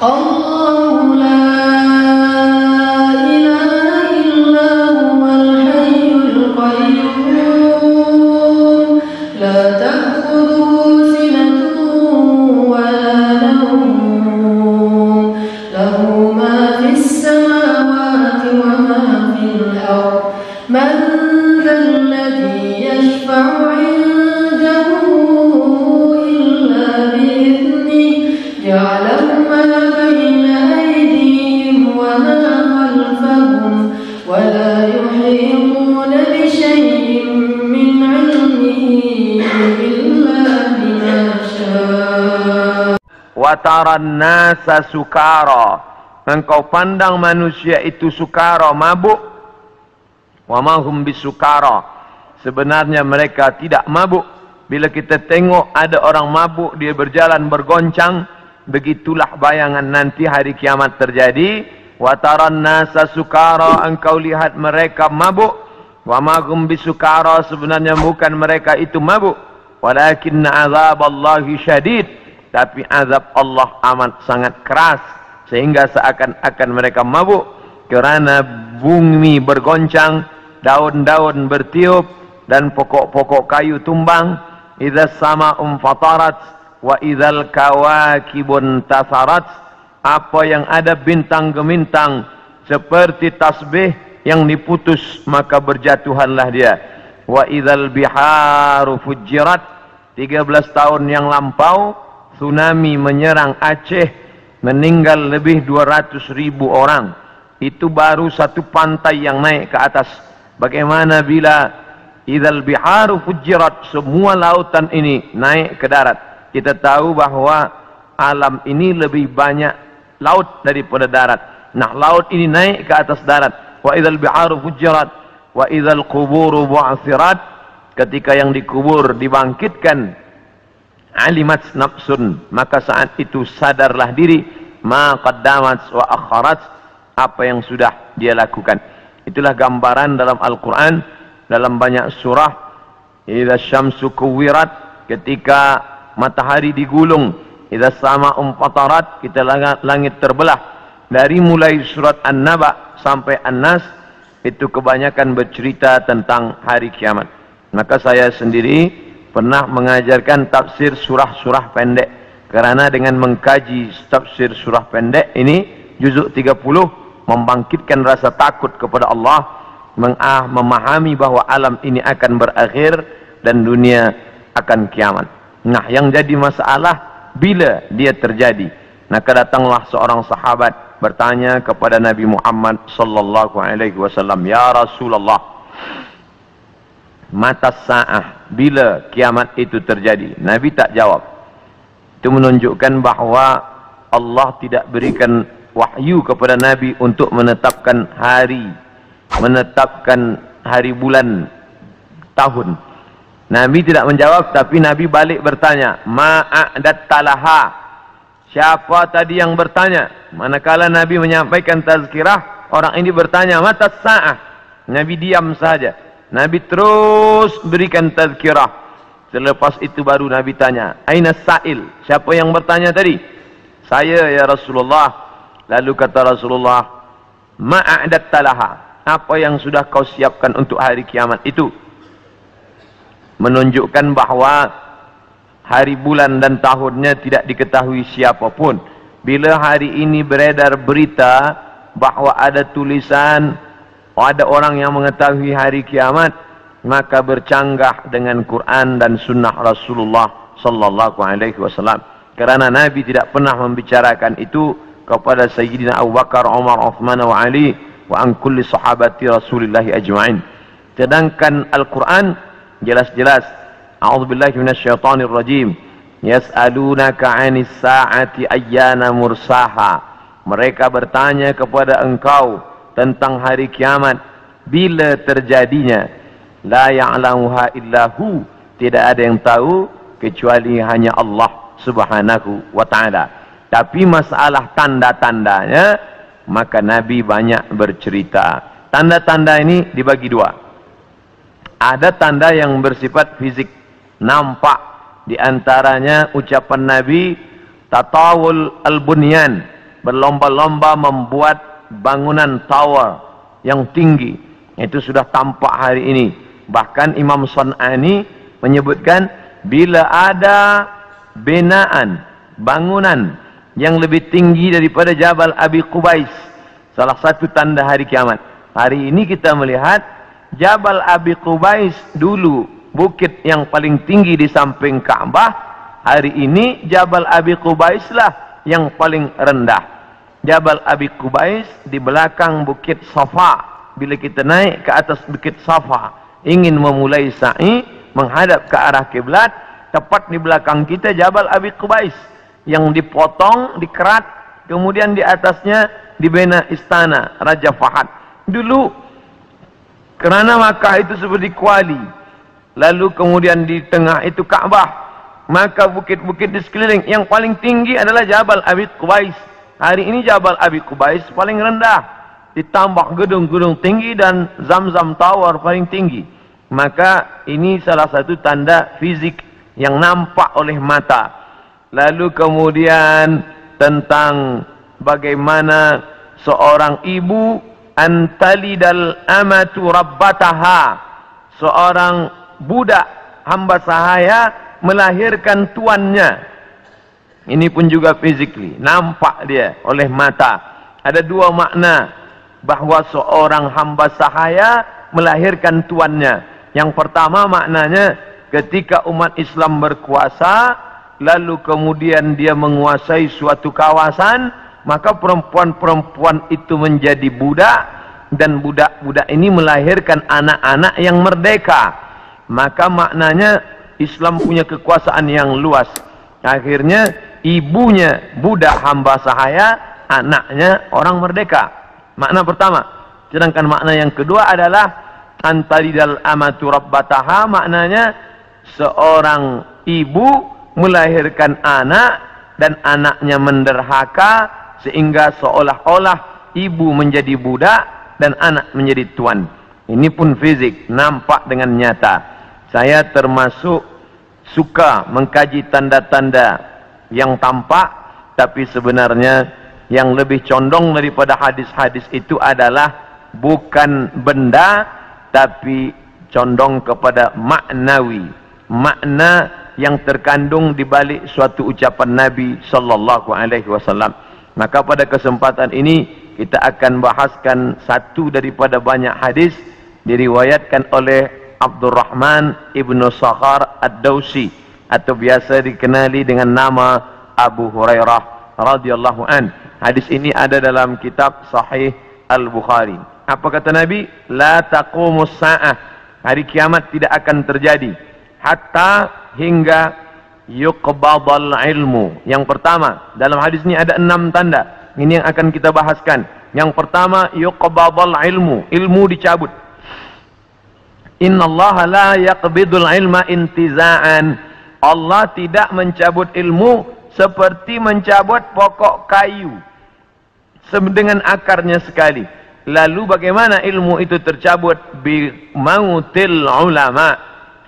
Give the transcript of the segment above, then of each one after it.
الله لا إله إلا هو الحي القيوم لا تأخذه سنة ولا نوم له ما في السماوات وما في الأرض من ذا الذي يشفع عنده إلا بإذنه يعلم ما بين أيديهم وما خلفهم ولا يحيطون بشيء من علمه إلا بما شاء. Wataran nasa sukara, engkau pandang manusia itu sukara, mabuk. Wa ma hum bisukara, sebenarnya mereka tidak mabuk. Bila kita tengok ada orang mabuk, dia berjalan bergoncang, begitulah bayangan nanti hari kiamat terjadi. Wataran nasa sukara, engkau lihat mereka mabuk. Wa ma hum bisukara, sebenarnya bukan mereka itu mabuk. Walakinna azaballahi syadid, tapi azab Allah amat sangat keras, sehingga seakan-akan mereka mabuk. Kerana bumi bergoncang, daun-daun bertiup, dan pokok-pokok kayu tumbang. Idza sama'um fatarat wa idzal kawakibun tasarat, apa yang ada bintang gemintang seperti tasbih yang diputus, maka berjatuhanlah dia. Wa idzal biharu fujirat, 13 tahun yang lampau tsunami menyerang Aceh, meninggal lebih 200.000 orang. Itu baru satu pantai yang naik ke atas. Bagaimana bila idzal biharu fujirat, semua lautan ini naik ke darat? Kita tahu bahwa alam ini lebih banyak laut daripada darat. Nah, laut ini naik ke atas darat. Wa idzal biharu fujirat wa idzal quburu bu'athirat, ketika yang dikubur dibangkitkan. Alimat nafsun, maka saat itu sadarlah diri. Ma qaddamat wa akharat, apa yang sudah dia lakukan. Itulah gambaran dalam Al-Quran, dalam banyak surah. Idza syamsu kuwirat, ketika matahari digulung. Idza sama'um fatarat, kita langit terbelah. Dari mulai surat An-Naba sampai An-Nas, itu kebanyakan bercerita tentang hari kiamat. Maka saya sendiri pernah mengajarkan tafsir surah-surah pendek. Kerana dengan mengkaji tafsir surah pendek ini, juzuk 30, membangkitkan rasa takut kepada Allah, memahami bahwa alam ini akan berakhir dan dunia akan kiamat. Nah, yang jadi masalah bila dia terjadi. Maka datanglah seorang sahabat bertanya kepada Nabi Muhammad sallallahu alaihi wasallam, "Ya Rasulullah, mata sa'ah, bila kiamat itu terjadi?" Nabi tak jawab. Itu menunjukkan bahawa Allah tidak berikan wahyu kepada Nabi untuk menetapkan hari, menetapkan hari, bulan, tahun. Nabi tidak menjawab, tapi Nabi balik bertanya, "Ma'adat talaha?" Siapa tadi yang bertanya? Manakala Nabi menyampaikan tazkirah, orang ini bertanya, "Mata sa'ah?" Nabi diam saja. Nabi terus berikan tazkirah. Selepas itu baru Nabi tanya, "Aina sa'il?" Siapa yang bertanya tadi? "Saya ya Rasulullah." Lalu kata Rasulullah, "Ma'adat talaha?" Apa yang sudah kau siapkan untuk hari kiamat itu? Menunjukkan bahawa hari, bulan dan tahunnya tidak diketahui siapapun. Bila hari ini beredar berita bahawa ada tulisan, ada orang yang mengetahui hari kiamat, maka bercanggah dengan Quran dan sunnah Rasulullah sallallahu alaihi wasallam. Kerana Nabi tidak pernah membicarakan itu kepada Sayyidina Abu Bakar, Umar, Uthman wa Ali wa an kulli sahabati Rasulillah ajma'in. Sedangkan Al-Quran jelas-jelas, a'udzubillahi minasyaitonir rajim, yas'alunaka 'anis sa'ati ayyana mursaha. Mereka bertanya kepada engkau tentang hari kiamat, bila terjadinya. La ya'lamuha illahu, tidak ada yang tahu kecuali hanya Allah subhanahu wa ta'ala. Tapi masalah tanda-tandanya, maka Nabi banyak bercerita. Tanda-tanda ini dibagi dua. Ada tanda yang bersifat fisik, nampak. Di antaranya ucapan Nabi, tatawul al-bunyan, berlomba-lomba membuat bangunan tower yang tinggi. Itu sudah tampak hari ini. Bahkan Imam San'ani menyebutkan bila ada binaan, bangunan yang lebih tinggi daripada Jabal Abi Qubais, salah satu tanda hari kiamat. Hari ini kita melihat Jabal Abi Qubais dulu bukit yang paling tinggi di samping Ka'bah. Hari ini Jabal Abi Qubais lah yang paling rendah. Jabal Abi Qubais di belakang bukit Safa. Bila kita naik ke atas bukit Safa, ingin memulai sa'i menghadap ke arah kiblat, tepat di belakang kita Jabal Abi Qubais yang dipotong, dikerat, kemudian di atasnya dibina istana Raja Fahad. Dulu kerana Makkah itu seperti kuali, lalu kemudian di tengah itu Ka'bah, maka bukit-bukit di sekeliling yang paling tinggi adalah Jabal Abi Qubais. Hari ini Jabal Abi Qubais paling rendah, ditambah gedung-gedung tinggi dan Zamzam Tower paling tinggi. Maka ini salah satu tanda fizik yang nampak oleh mata. Lalu kemudian tentang bagaimana seorang ibu antalidal amatu rabbataha, seorang budak hamba sahaya melahirkan tuannya. Ini pun juga physically, nampak dia oleh mata. Ada dua makna bahawa seorang hamba sahaya melahirkan tuannya. Yang pertama maknanya ketika umat Islam berkuasa, lalu kemudian dia menguasai suatu kawasan, maka perempuan-perempuan itu menjadi budak, dan budak-budak ini melahirkan anak-anak yang merdeka. Maka maknanya Islam punya kekuasaan yang luas. Akhirnya ibunya budak hamba sahaya, anaknya orang merdeka. Makna pertama. Sedangkan makna yang kedua adalah antalidal amatu rabbataha, maknanya seorang ibu melahirkan anak dan anaknya menderhaka, sehingga seolah-olah ibu menjadi budak dan anak menjadi tuan. Ini pun fizik, nampak dengan nyata. Saya termasuk suka mengkaji tanda-tanda yang tampak, tapi sebenarnya yang lebih condong daripada hadis-hadis itu adalah bukan benda, tapi condong kepada maknawi, makna yang terkandung di balik suatu ucapan Nabi sallallahu alaihi wasallam. Maka pada kesempatan ini kita akan bahaskan satu daripada banyak hadis diriwayatkan oleh Abdurrahman ibnu Sakhar ad-Dawsi, atau biasa dikenali dengan nama Abu Hurairah radhiyallahu an. Hadis ini ada dalam kitab Sahih Al-Bukhari. Apa kata Nabi? La taqumus sa'ah, hari kiamat tidak akan terjadi hatta hingga yuqbadal ilmu. Yang pertama, dalam hadis ini ada 6 tanda. Ini yang akan kita bahaskan. Yang pertama, yuqbadal ilmu, ilmu dicabut. Innallaha la yaqbidul ilma intiza'an. Allah tidak mencabut ilmu seperti mencabut pokok kayu dengan akarnya sekali. Lalu bagaimana ilmu itu tercabut? Bi mautil ulama,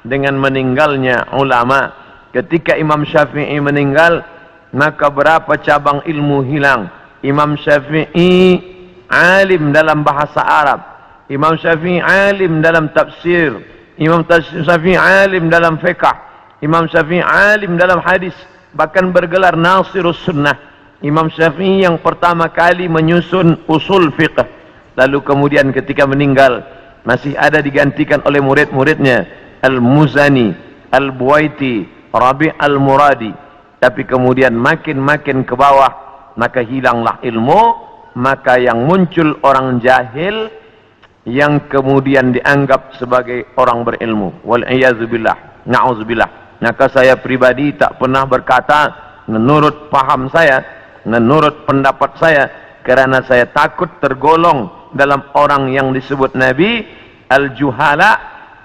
dengan meninggalnya ulama. Ketika Imam Syafi'i meninggal, maka berapa cabang ilmu hilang. Imam Syafi'i alim dalam bahasa Arab, Imam Syafi'i alim dalam tafsir, Imam Syafi'i alim dalam fiqh, Imam Syafi'i alim dalam hadis, bahkan bergelar Nasirus Sunnah. Imam Syafi'i yang pertama kali menyusun usul fiqh. Lalu kemudian ketika meninggal, masih ada digantikan oleh murid-muridnya, Al-Muzani, Al-Buwaiti, Rabi' Al-Muradi. Tapi kemudian makin ke bawah, maka hilanglah ilmu. Maka yang muncul orang jahil yang kemudian dianggap sebagai orang berilmu. Wal'iyazubillah, na'udzubillah. Maka saya pribadi tak pernah berkata menurut paham saya, menurut pendapat saya, kerana saya takut tergolong dalam orang yang disebut Nabi al-juhala,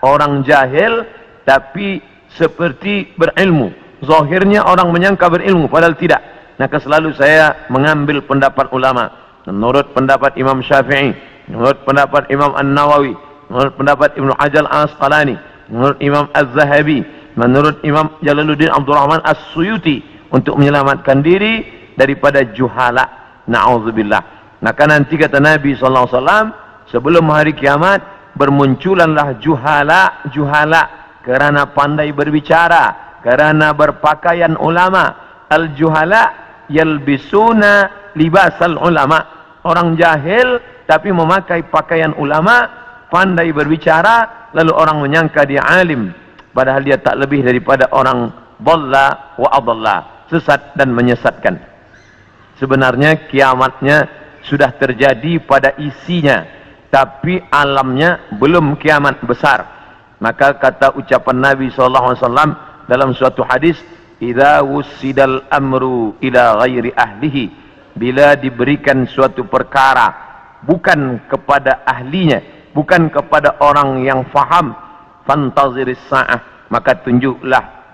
orang jahil tapi seperti berilmu. Zahirnya orang menyangka berilmu padahal tidak. Maka selalu saya mengambil pendapat ulama. Menurut pendapat Imam Syafi'i, menurut pendapat Imam An-Nawawi, menurut pendapat Ibnu Hajar Al-Asqalani, menurut Imam Az-Zahabi, menurut Imam Jalaluddin Abdurrahman As-Suyuti, untuk menyelamatkan diri daripada juhala. Na'udzubillah. Maka nanti kata Nabi SAW, sebelum hari kiamat bermunculanlah juhala karena pandai berbicara, karena berpakaian ulama. Al-juhala yalbisuna libasal ulama. Orang jahil tapi memakai pakaian ulama, pandai berbicara, lalu orang menyangka dia alim, padahal dia tak lebih daripada orang dhalla wa adalla, sesat dan menyesatkan. Sebenarnya kiamatnya sudah terjadi pada isinya, tapi alamnya belum kiamat besar. Maka kata ucapan Nabi SAW dalam suatu hadis, idza wussidal amru ila ghairi ahlihi, bila diberikan suatu perkara bukan kepada ahlinya, bukan kepada orang yang faham, fantaziris sa'ah, maka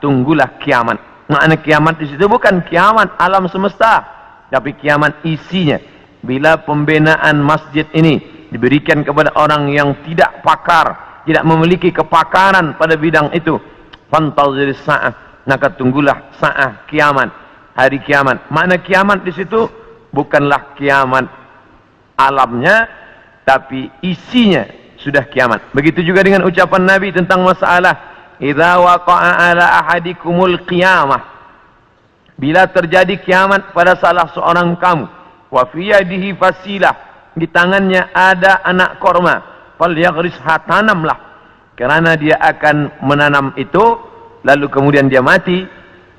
tunggulah kiamat. Makna kiamat di situ bukan kiamat alam semesta, tapi kiamat isinya. Bila pembinaan masjid ini diberikan kepada orang yang tidak pakar, tidak memiliki kepakaran pada bidang itu, fantaziris sa'ah, maka tunggulah sa'ah, kiamat, hari kiamat. Makna kiamat di situ bukanlah kiamat alamnya, tapi isinya sudah kiamat. Begitu juga dengan ucapan Nabi tentang masalah idza waqa'a ala ahadikumul qiyamah, bila terjadi kiamat pada salah seorang kamu, wa fi yadihi fasilah, di tangannya ada anak korma, falyaghrisha, tanamlah, karena dia akan menanam itu lalu kemudian dia mati.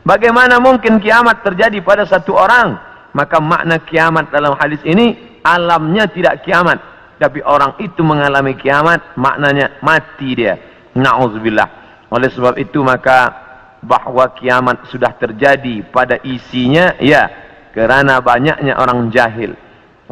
Bagaimana mungkin kiamat terjadi pada satu orang? Maka makna kiamat dalam hadis ini alamnya tidak kiamat, tapi orang itu mengalami kiamat, maknanya mati dia. Na'udzubillah. Oleh sebab itu maka bahwa kiamat sudah terjadi pada isinya, ya, kerana banyaknya orang jahil.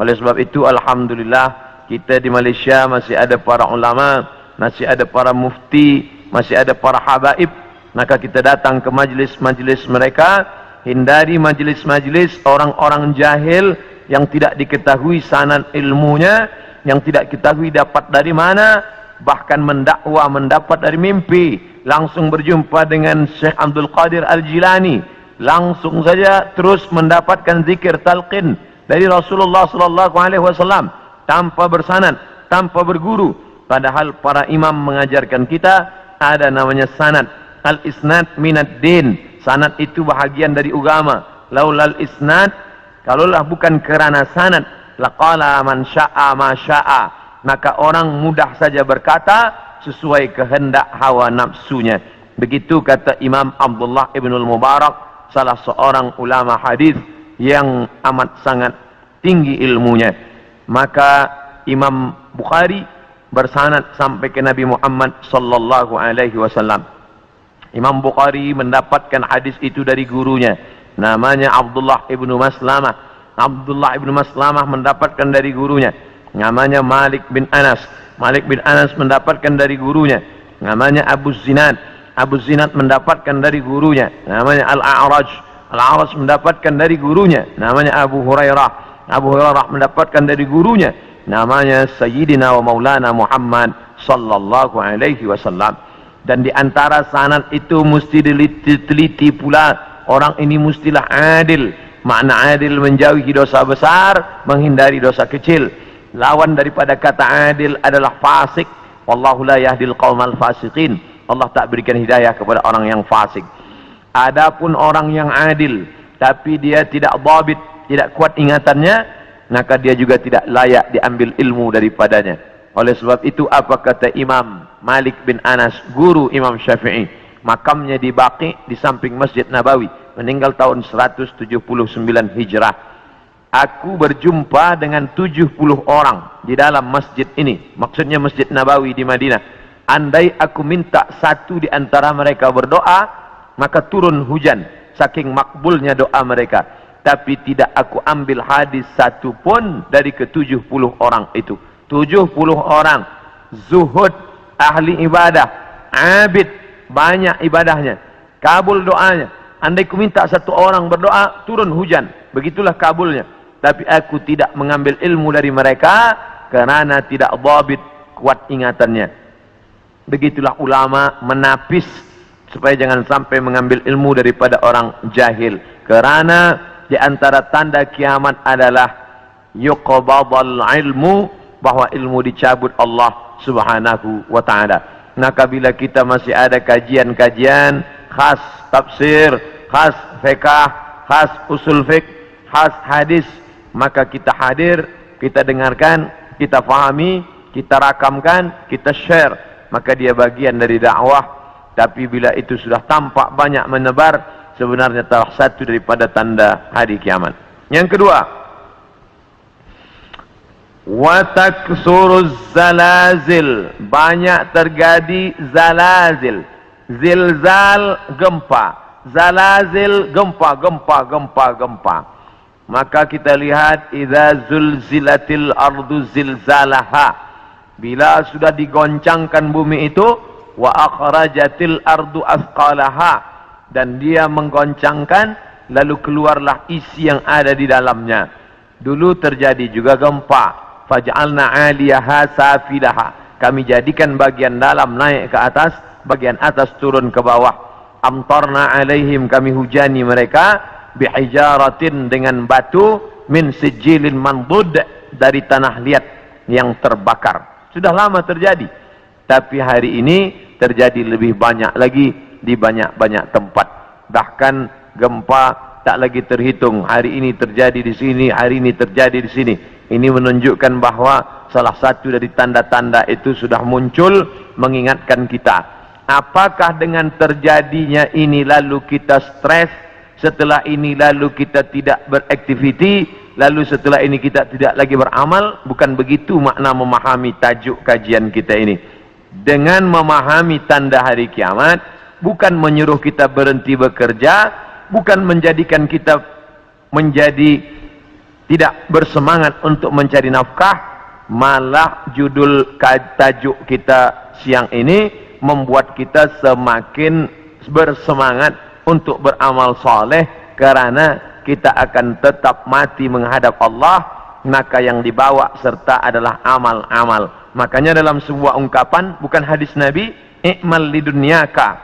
Oleh sebab itu alhamdulillah kita di Malaysia masih ada para ulama, masih ada para mufti, masih ada para habaib. Maka kita datang ke majlis-majlis mereka, hindari majlis-majlis orang-orang jahil yang tidak diketahui sanad ilmunya, yang tidak diketahui dapat dari mana, bahkan mendakwa mendapat dari mimpi. Langsung berjumpa dengan Syekh Abdul Qadir Al-Jilani, langsung saja terus mendapatkan zikir talqin dari Rasulullah SAW tanpa bersanad, tanpa berguru. Padahal para imam mengajarkan kita ada namanya sanad. Al-isnad minad din, sanad itu bahagian dari agama. Laulal isnad, kalaulah bukan kerana sanad, laqala man sya'a ma sya'a, maka orang mudah saja berkata sesuai kehendak hawa nafsunya. Begitu kata Imam Abdullah Ibnul Mubarak, salah seorang ulama hadis yang amat sangat tinggi ilmunya. Maka Imam Bukhari bersanad sampai ke Nabi Muhammad sallallahu alaihi wasallam. Imam Bukhari mendapatkan hadis itu dari gurunya, namanya Abdullah Ibnu Maslamah. Abdullah Ibnu Maslamah mendapatkan dari gurunya, namanya Malik bin Anas. Malik bin Anas mendapatkan dari gurunya, namanya Abu Zinad. Abu Zinad mendapatkan dari gurunya, namanya Al-A'raj. Al-A'raj mendapatkan dari gurunya, namanya Abu Hurairah. Abu Hurairah mendapatkan dari gurunya, namanya Sayyidina wa Maulana Muhammad sallallahu alaihi wasallam. Dan di antara sanad itu mesti diteliti pula, orang ini mestilah adil. Makna adil menjauhi dosa besar, menghindari dosa kecil. Lawan daripada kata adil adalah fasik. Wallahu la yahdil qaumal fasiqin. Allah tak berikan hidayah kepada orang yang fasik. Adapun orang yang adil tapi dia tidak dhabit, tidak kuat ingatannya, maka dia juga tidak layak diambil ilmu daripadanya. Oleh sebab itu apa kata Imam Malik bin Anas, guru Imam Syafi'i? Makamnya di Baqi di samping Masjid Nabawi, meninggal tahun 179 Hijrah. Aku berjumpa dengan 70 orang di dalam masjid ini, maksudnya Masjid Nabawi di Madinah. Andai aku minta satu di antara mereka berdoa, maka turun hujan, saking makbulnya doa mereka. Tapi tidak aku ambil hadis satu pun dari ke-70 orang itu. 70 orang zuhud, ahli ibadah, abid, banyak ibadahnya, kabul doanya. Andai aku minta satu orang berdoa, turun hujan, begitulah kabulnya. Tapi aku tidak mengambil ilmu dari mereka kerana tidak dhabit, kuat ingatannya. Begitulah ulama menapis supaya jangan sampai mengambil ilmu daripada orang jahil. Kerana di antara tanda kiamat adalah yuqbadal ilmu, bahwa ilmu dicabut Allah Subhanahu wa ta'ala. Maka bila kita masih ada kajian-kajian khas tafsir, khas fiqh, khas usul fiqh, khas hadis, maka kita hadir, kita dengarkan, kita fahami, kita rakamkan, kita share, maka dia bagian dari dakwah. Tapi bila itu sudah tampak banyak menebar, sebenarnya salah satu daripada tanda hari kiamat. Yang kedua, wa taksuruz zalazil, banyak terjadi zalazil, zilzal gempa, zalazil gempa. Maka kita lihat idza zulzilatil ardu zilzalaha, bila sudah digoncangkan bumi itu, wa akhrajatil ardu athqalaha, dan dia menggoncangkan, lalu keluarlah isi yang ada di dalamnya. Dulu terjadi juga gempa, faj'alna 'aliyaha safilaha, kami jadikan bagian dalam naik ke atas, bagian atas turun ke bawah. Amtarna 'alaihim, kami hujani mereka, bihijaratin, dengan batu, min sijilin mandud, dari tanah liat yang terbakar. Sudah lama terjadi, tapi hari ini terjadi lebih banyak lagi di banyak-banyak tempat. Bahkan gempa tak lagi terhitung. Hari ini terjadi di sini, hari ini terjadi di sini. Ini menunjukkan bahwa salah satu dari tanda-tanda itu sudah muncul mengingatkan kita. Apakah dengan terjadinya ini lalu kita stres, setelah ini lalu kita tidak beraktiviti, lalu setelah ini kita tidak lagi beramal? Bukan begitu makna memahami tajuk kajian kita ini. Dengan memahami tanda hari kiamat, bukan menyuruh kita berhenti bekerja, bukan menjadikan kita menjadi tidak bersemangat untuk mencari nafkah, malah judul tajuk kita siang ini membuat kita semakin bersemangat untuk beramal soleh, karena kita akan tetap mati menghadap Allah. Maka yang dibawa serta adalah amal-amal. Makanya dalam sebuah ungkapan, bukan hadis Nabi, i'mal lidunyaka,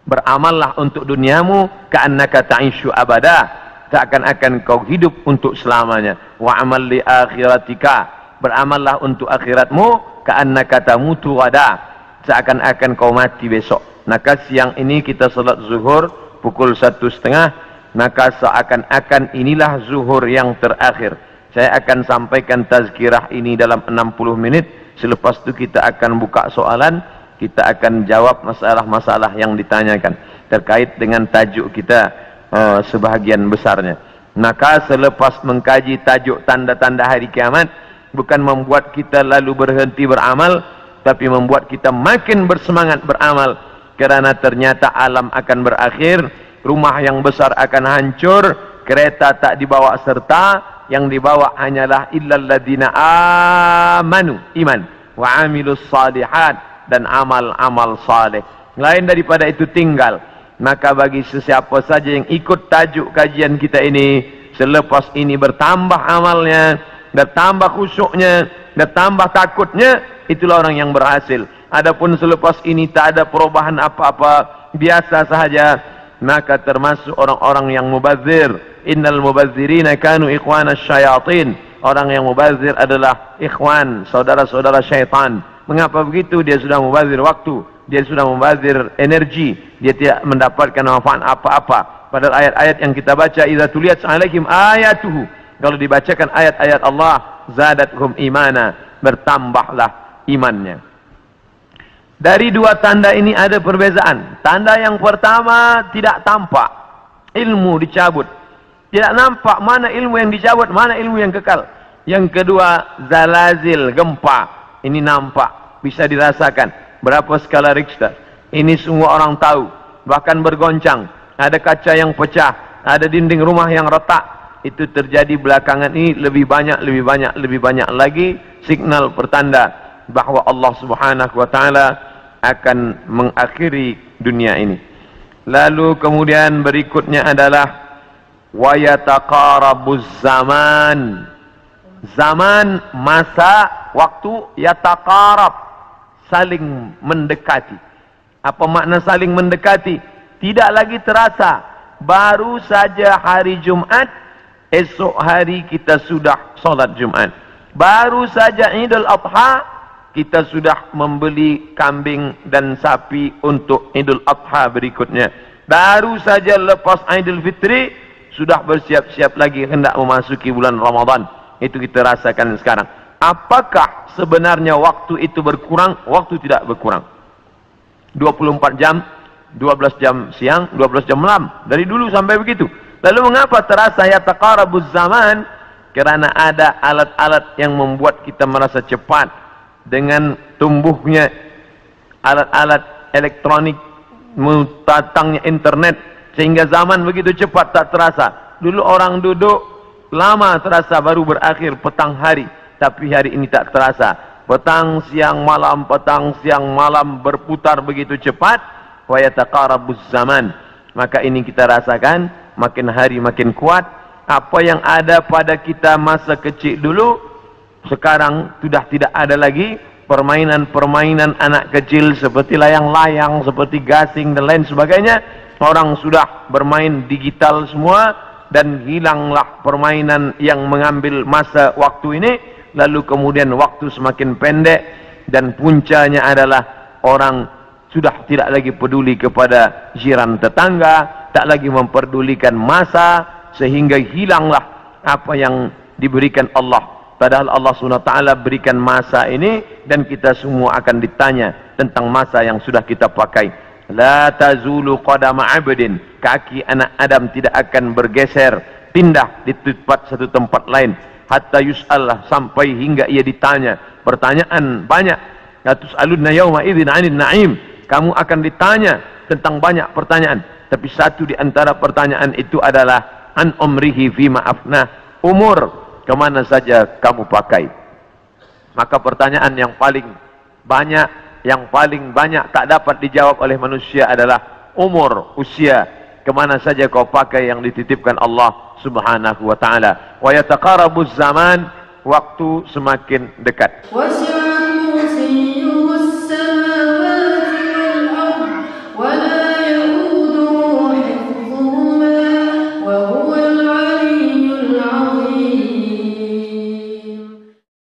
beramallah untuk duniamu, ka'annaka ta'ishu abada, seakan-akan kau hidup untuk selamanya. Wa amal li akhiratika, beramallah untuk akhiratmu, ka'annaka tamutu gada, seakan-akan kau mati besok. Maka siang ini kita salat zuhur pukul 1:30, maka seakan-akan inilah zuhur yang terakhir. Saya akan sampaikan tazkirah ini dalam 60 menit. Selepas itu kita akan buka soalan, kita akan jawab masalah-masalah yang ditanyakan terkait dengan tajuk kita sebahagian besarnya. Maka selepas mengkaji tajuk tanda-tanda hari kiamat, bukan membuat kita lalu berhenti beramal, tapi membuat kita makin bersemangat beramal. Kerana ternyata alam akan berakhir, rumah yang besar akan hancur, kereta tak dibawa serta, yang dibawa hanyalah illal ladina amanu, iman, wa amilus salihat, dan amal-amal saleh. Lain daripada itu tinggal. Maka bagi sesiapa saja yang ikut tajuk kajian kita ini, selepas ini bertambah amalnya, bertambah khusyuknya, bertambah takutnya, itulah orang yang berhasil. Adapun selepas ini tak ada perubahan apa-apa, biasa sahaja, maka termasuk orang-orang yang mubazir. Innal mubazzirina kanu ikhwanas syayatin. Orang yang mubazir adalah ikhwan, saudara-saudara syaitan. Mengapa begitu? Dia sudah mubazir waktu, dia sudah mubazir energi, dia tidak mendapatkan manfaat apa-apa. Padahal ayat-ayat yang kita baca, idza tuliyat alaikum ayatuhu, kalau dibacakan ayat-ayat Allah, zadathum imana, bertambahlah imannya. Dari dua tanda ini ada perbezaan. Tanda yang pertama tidak tampak, ilmu dicabut. Tidak nampak mana ilmu yang dicabut, mana ilmu yang kekal. Yang kedua, zalazil, gempa. Ini nampak, bisa dirasakan. Berapa skala Richter? Ini semua orang tahu. Bahkan bergoncang. Ada kaca yang pecah, ada dinding rumah yang retak. Itu terjadi belakangan ini lebih banyak lagi signal pertanda bahwa Allah Subhanahu wa taala akan mengakhiri dunia ini. Lalu kemudian berikutnya adalah wa yataqarabuz zaman. Zaman, masa, waktu, yataqarab, saling mendekati. Apa makna saling mendekati? Tidak lagi terasa. Baru saja hari Jumat, esok hari kita sudah solat Jumat. Baru saja Idul Adha, kita sudah membeli kambing dan sapi untuk Idul Adha berikutnya. Baru saja lepas Idul Fitri, sudah bersiap-siap lagi hendak memasuki bulan Ramadan. Itu kita rasakan sekarang. Apakah sebenarnya waktu itu berkurang? Waktu tidak berkurang. 24 jam, 12 jam siang, 12 jam malam. Dari dulu sampai begitu. Lalu mengapa terasa yataqarabuz zaman? Kerana ada alat-alat yang membuat kita merasa cepat. Dengan tumbuhnya alat-alat elektronik, datangnya internet, sehingga zaman begitu cepat tak terasa. Dulu orang duduk lama terasa, baru berakhir petang hari. Tapi hari ini tak terasa. Petang, siang, malam, petang, siang, malam berputar begitu cepat. Wa yataqarabuz zaman. Maka ini kita rasakan, makin hari makin kuat. Apa yang ada pada kita masa kecil dulu, sekarang sudah tidak ada lagi. Permainan-permainan anak kecil seperti layang-layang, seperti gasing dan lain sebagainya. Orang sudah bermain digital semua, dan hilanglah permainan yang mengambil masa waktu ini. Lalu kemudian waktu semakin pendek, dan puncanya adalah orang sudah tidak lagi peduli kepada jiran tetangga, tak lagi memperdulikan masa, sehingga hilanglah apa yang diberikan Allah. Padahal Allah SWT berikan masa ini, dan kita semua akan ditanya tentang masa yang sudah kita pakai. La tazulu qadama abdin, kaki anak Adam tidak akan bergeser, pindah di satu tempat lain. Hatta yus'al, sampai hingga ia ditanya. Pertanyaan banyak. La tus'alunna yawma idzin 'anil na'im. Kamu akan ditanya tentang banyak pertanyaan. Tapi satu di antara pertanyaan itu adalah an umrihi fima afnah. Umur kemana saja kamu pakai. Maka pertanyaan yang paling banyak tak dapat dijawab oleh manusia adalah umur, usia. Kemana saja kau pakai yang dititipkan Allah Subhanahu wa ta'ala. Wa yataqarabuz zaman, waktu semakin dekat.